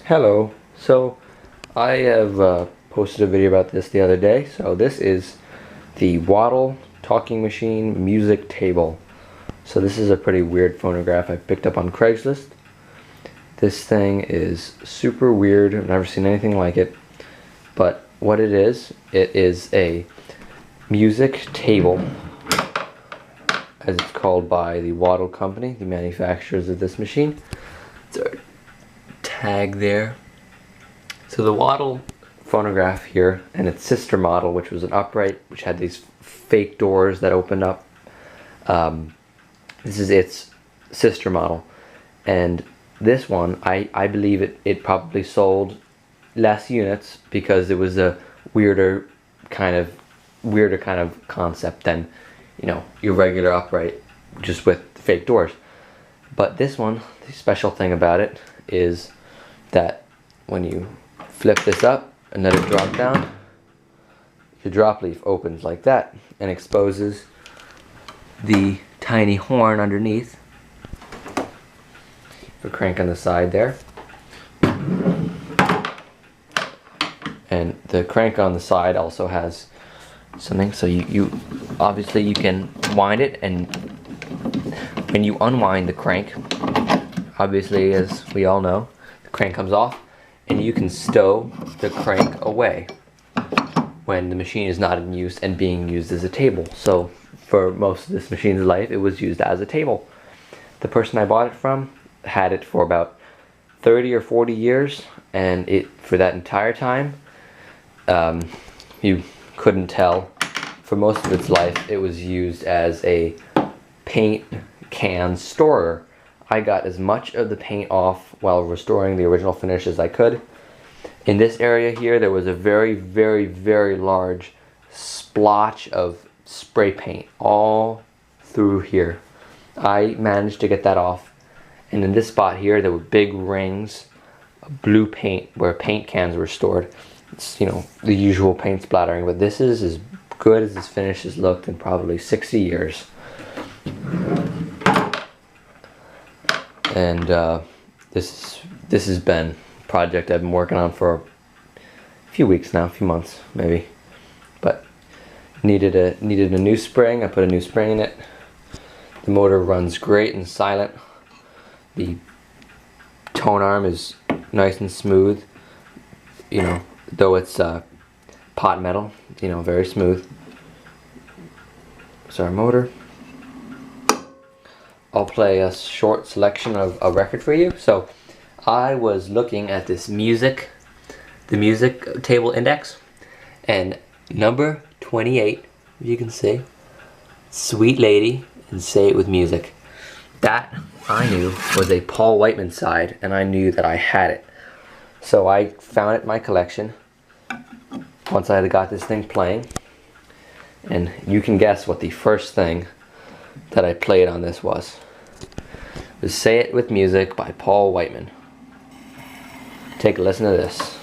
Hello. So I have posted a video about this the other day. So this is the Waddell talking machine music table. So this is a pretty weird phonograph I picked up on Craigslist. This thing is super weird. I've never seen anything like it. But what it is a music table, as it's called by the Waddell company, the manufacturers of this machine. Tag there. So the Waddell phonograph here and its sister model, which was an upright, which had these fake doors that opened up. This is its sister model, and this one I believe it probably sold less units because it was a weirder kind of concept than, you know, your regular upright just with fake doors. But this one, the special thing about it is that when you flip this up and let it drop down, the drop leaf opens like that and exposes the tiny horn underneath for crank on the side there. And the crank on the side also has something, so you obviously you can wind it, and when you unwind the crank, obviously, as we all know, the crank comes off and you can stow the crank away when the machine is not in use and being used as a table. So for most of this machine's life, it was used as a table. The person I bought it from had it for about 30 or 40 years, and for that entire time, you couldn't tell. For most of its life, it was used as a paint can storer. I got as much of the paint off while restoring the original finish as I could. In this area here, there was a very, very, very large splotch of spray paint all through here. I managed to get that off. And in this spot here, there were big rings of blue paint where paint cans were stored. It's, you know, the usual paint splattering, but this is as good as this finish has looked in probably 60 years. And this has been a project I've been working on for a few weeks now, a few months maybe. But needed a new spring. I put a new spring in it. The motor runs great and silent. The tone arm is nice and smooth. You know, though it's pot metal, you know, very smooth. So our motor. I'll play a short selection of a record for you. So I was looking at this the music table index, and number 28, if you can see, Sweet Lady and Say It With Music. That I knew was a Paul Whiteman side, and I knew that I had it. So I found it in my collection once I had got this thing playing, and you can guess what the first thing that I played on this was. It was Say It With Music by Paul Whiteman. Take a listen to this.